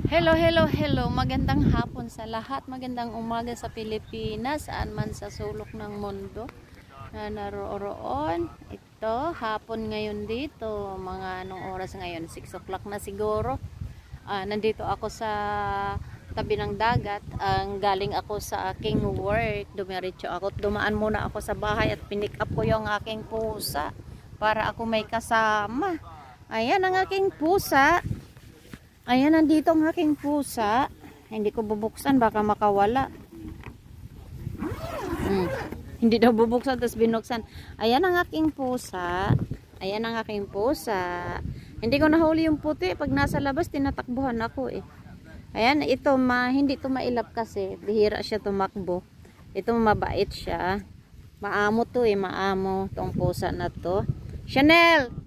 Hello, hello, hello. Magandang hapon sa lahat. Magandang umaga sa Pilipinas, saan man sa sulok ng mundo na naroroon. Ito, hapon ngayon dito. Mga anong oras ngayon? 6 o'clock na siguro. Nandito ako sa tabi ng dagat. Galing ako sa aking work. Dumiretso ako. Dumaan muna ako sa bahay at pinick up ko yung aking pusa para ako may kasama. Ayan ang aking pusa. Ayan, nandito ang aking pusa. Hindi ko bubuksan, baka makawala. Hindi daw bubuksan, tapos binuksan. Ayan ang aking pusa. Ayan ang aking pusa. Hindi ko nahuli yung puti. Pag nasa labas, tinatakbuhan ako eh. Ayan, ito, hindi ito mailap kasi. Bihira siya tumakbo. Ito, mabait siya. Maamo to eh, maamo. Itong pusa na to. Chanel!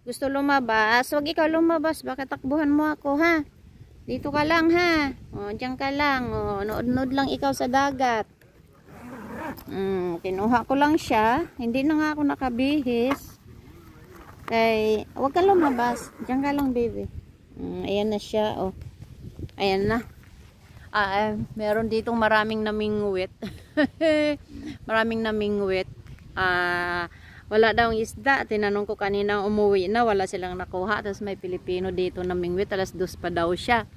Gusto lumabas? Huwag ikaw lumabas. Baka takbuhan mo ako, ha? Dito ka lang, ha? O, dyan ka lang. O, nood-nood lang ikaw sa dagat. Kinuha ko lang siya. Hindi na nga ako nakabihis. Kay, huwag ka lumabas. Dyan ka lang, baby. Ayan na siya, o. Ayan na. Meron ditong maraming namingwit. Maraming namingwit. Wala daw ang isda. Tinanong ko kanina umuwi na. Wala silang nakuha. Tapos may Pilipino dito na mingwit. 2:00 pa daw siya.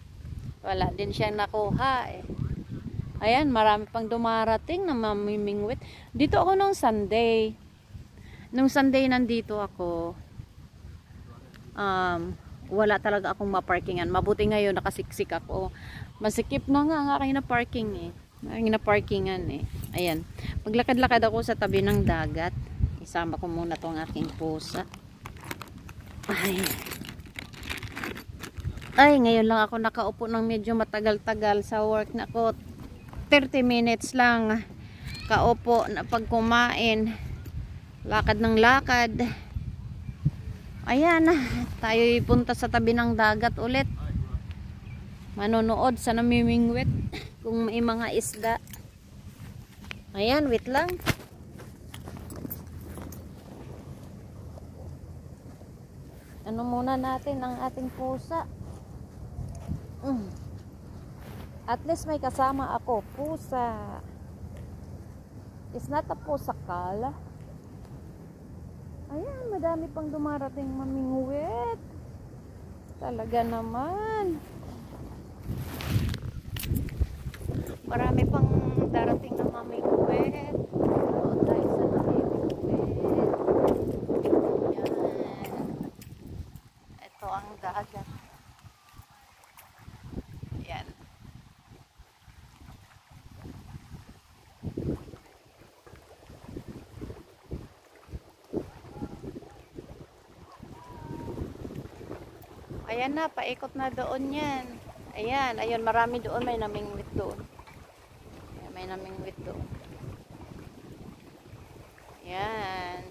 Wala din siyang nakuha eh. Ayan, marami pang dumarating na mamimingwit. Dito ako nung Sunday. Nung Sunday nandito ako. Wala talaga akong maparkingan. Mabuti ngayon nakasiksik ako. Masikip na nga ang aking na parking eh. Aking na parkingan eh. Ayan. Maglakad-lakad ako sa tabi ng dagat. Isama ko muna tong aking pusa. Ay, ngayon lang ako nakaupo ng medyo matagal-tagal sa work na ko. 30 minutes lang kaupo na pag kumain. Lakad ng lakad. Ayan, tayo punta sa tabi ng dagat ulit. Manonood sa namimingwit kung may mga isda. Ayan, wait lang. Ano muna natin ang ating pusa. At least may kasama ako. Pusa. It's not a pusakal. Ayan, madami pang dumarating mamingwit. Talaga naman. Marami pang darating na mamingwit. Doon tayo sa namimingwit. Ito ang dagat. Ayan. Ayan na, paikot na doon yan. Ayan, ayun, marami doon, may namingwit doon. Ayan, may namingwit doon. Ayan.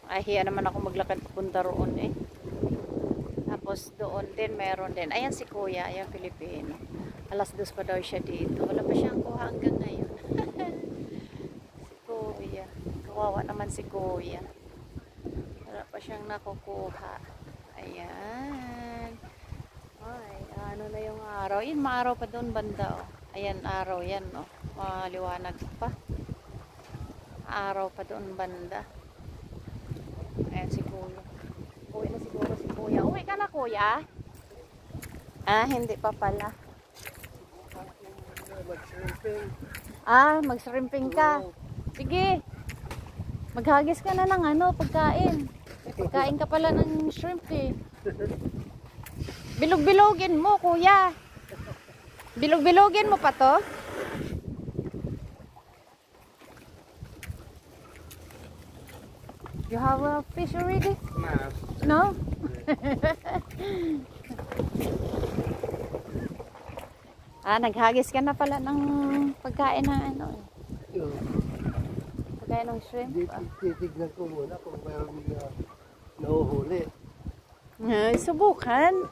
Ay, hiya naman ako maglakad papunta roon eh. Tapos doon din, meron din. Ayan si Kuya, ayan Pilipino. 2:00 pa daw siya dito. Wala pa siyang kuha hanggang ngayon. Si Kuya. Kawawa naman si Kuya. Wala pa siyang nakukuha. Ayan. Ay, ano na yung araw. Yun, maaraw pa doon banda oh. Ayan, araw yan oh. Maliwanag pa. Araw pa doon banda. Ayan si Kuya. Uwi na siguro si Kuya. Uwi ka na, Kuya? Hindi pa pala. Mag-shrimping ka. Sige. Maghagis ka na ng pagkain. Pagkain ka pala ng shrimp eh. Bilog-bilogin mo, Kuya. Bilog-bilogin mo pa to. You have a fish already? No? Naghagis ka na pala ng pagkain ng pagkain ng shrimp. Titignan ko muna kung mayroon na nahuhuli. Subukan.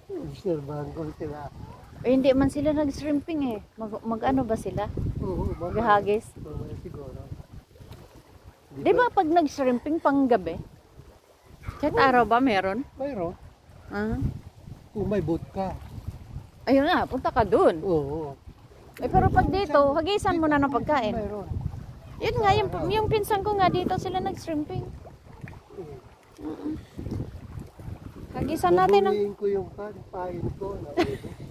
Obserbahan ko sila. Hindi man sila nag-shrimping eh. Mag-ano ba sila? Oo, Maghagis? Siguro. Di ba pag nag-shrimping pang gabi? Kahit araw ba meron? Mayroon. Ah? Kung may boat ka. Ayun na, punta ka dun. Oo. Eh, pero pag dito, hagisan mo na ng pagkain. Mayroon. Yun nga, yung pinsan ko nga dito sila nag-shrimping. Hagisan natin ng... Babuwiin ko yung pain ko.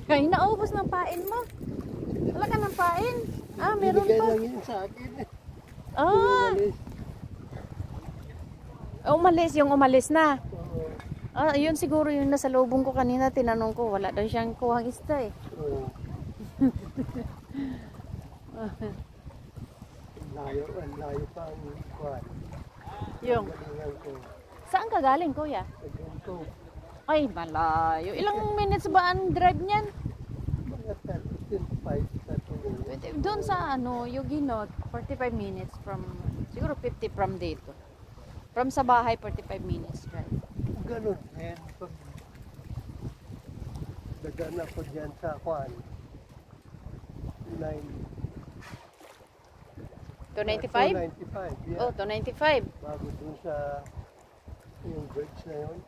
Ay, naubos ng pain mo. Wala ka ng pain. Ah, meron Binigay pa. lang yun sa akin. Ah, umalis, yung umalis na. Oo. Ah, yun siguro yung nasa lubong ko kanina, tinanong ko, wala daw siyang kuhang isda eh. Oo. Ang layo pa ang kwan. Yung, Galingan ko. saan ka galing kuya? Ganito. Ay, malayo. Ilang minutes ba ang drive niyan? Mga 35 minutes. Doon sa ano, Yuginot, 45 minutes from, siguro 50 from dito. From sa bahay, 45 minutes drive. Ganun din. Pag dagan ako dyan sa kwan. 295? 295, yeah. Oh, 295. Bago dun sa yung bridge na yun.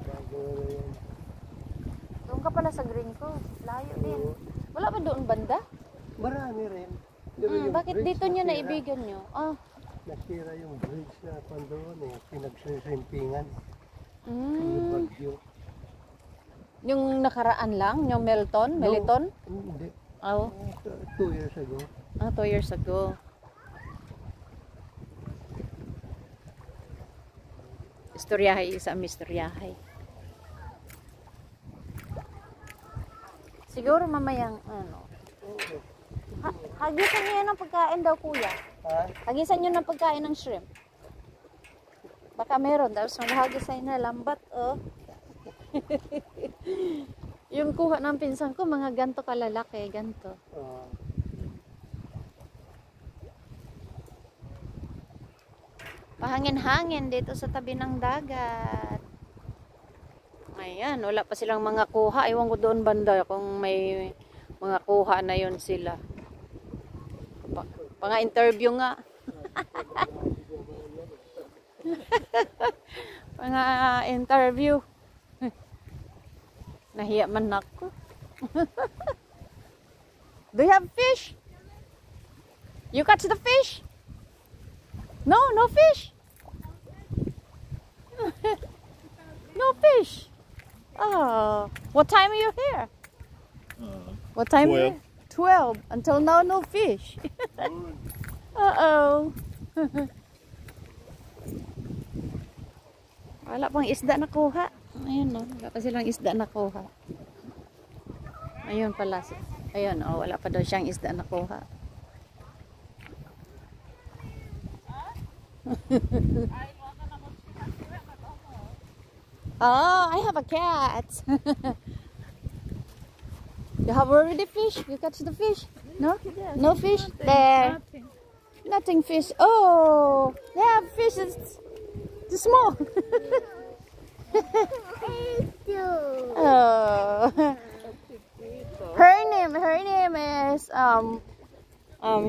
Bago yun. Doon ka pala sa Green Cove. Layo din. Oo. Wala ba doon banda? Marami rin. Pero yung Bakit bridge dito nyo nasira. naibigan nyo? Ah, Nasira yung bridge na pandoon eh. Pinagsisimpingan. Yung mm, bagyo. yung nakaraan lang, yung Meliton? Hindi. Oh, 2 years ago. 2 years ago. Istoryahay, isa istoryahay. Siguro mamayang ano. Hagisan niyo yan ng pagkain daw kuya. Ha? Hagisan niyo ng pagkain ng shrimp. Baka meron. Tapos maghagisan na lambat oh. Yung kuha ng pinsan ko, mga ganto kalalaki. Ganto. Oo. Pahangin-hangin dito sa tabi ng dagat. Ayan, wala pa silang mga kuha. Ewan ko doon banda kung may mga kuha na yon sila. Panga-interview nga. Panga-interview. Nahiya man ako. Do you have fish? You catch the fish? No, no fish. No fish. Oh, what time are you here? What time? 12. 12. Until now, no fish. Uh-oh. Wala pang isda na kuha. Ayun, no. Wala pa silang isda na kuha. Ayun pala. Ayun, oh, wala pa daw siyang isda na kuha. Oh, I have a cat. You have already fish? You catch the fish? No? No fish? There. Nothing fish. Oh, they have fish. It's too small. Oh. Her name is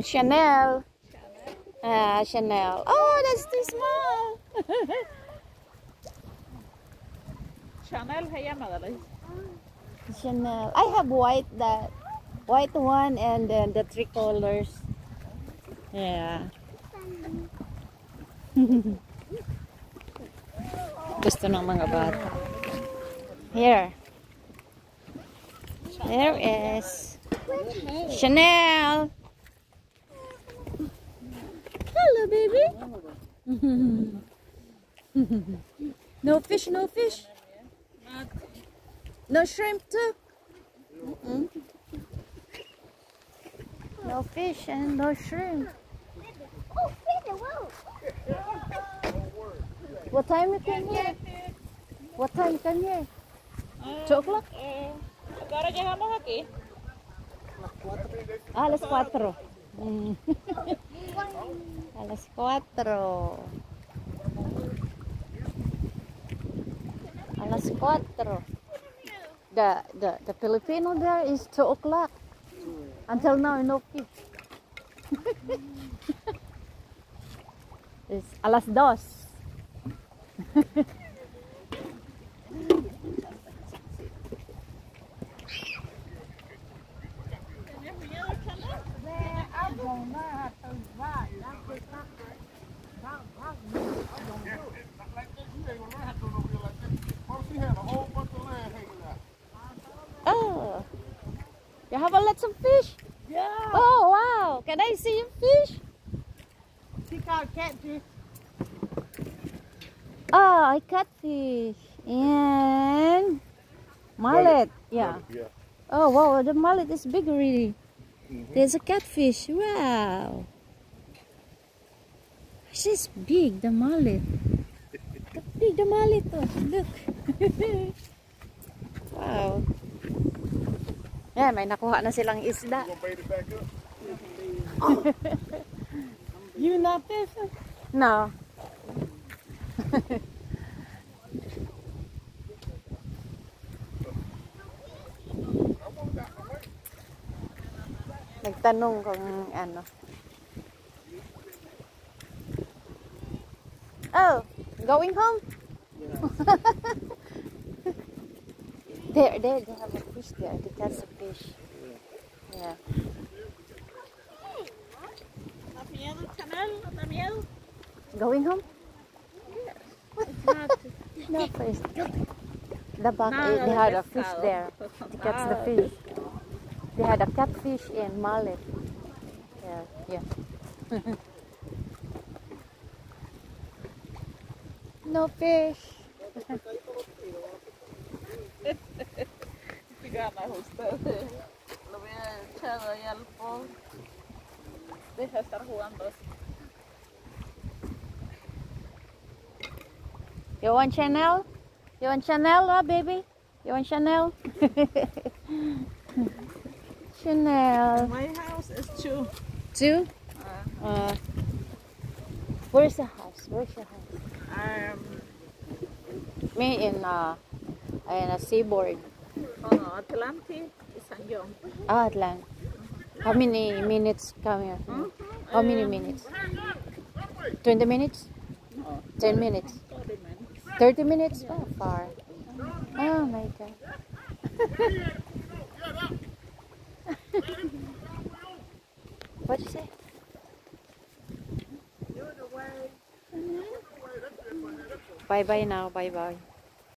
Chanel. Chanel. Oh, that's too small. Chanel है या mother Chanel. I have white one and then the 3 colors. Yeah. Gusto ng mga bata. Here. There is Chanel. Hello, baby. No fish, no fish. No shrimp too. No fish and no shrimp. What time you came here? What time you came here? 2 o'clock? Agora llegamos aquí. Alas 4. Alas 4. Alas 4. The Filipino there is 2 o'clock. Until now, no fish. It's alas 2. have a lots of fish. Yeah. Oh wow! Can I see your fish? Pick out catfish. Oh, I catfish and mullet. Yeah. Yeah. Oh wow, the mullet is big already. Mhm. There's a catfish. Wow. She's big, the mullet. Big the mullet. Oh, look. Wow. Yeah, may nakuha na silang isda. You gonna bait it back up? You not fishing? No. Nagtanong kung ano. Oh, going home? There, they have a fish there. They catch a fish. Yeah. ¿Da miedo, Chanel? ¿No da miedo? Going home? It's not. No, first. The back, No, they had a pescado. fish there. To catch the fish. They had a catfish and mullet. Yeah, yeah. No fish. Si ganas ustedes. Lo voy a echar ahí al pool. Deja de estar jugando. You want Chanel? You want Chanel, baby? You want Chanel? Chanel. My house is two. Two? Where's the house? Where's your house? Me in a seaboard. No, Atlantic y San John. Ah, Atlanta. How many minutes come here? How many minutes? 20 minutes? No, 10 minutes? 30 minutes. 30 minutes? Oh, far. Oh my God. What'd you say? Bye-bye now. Bye-bye.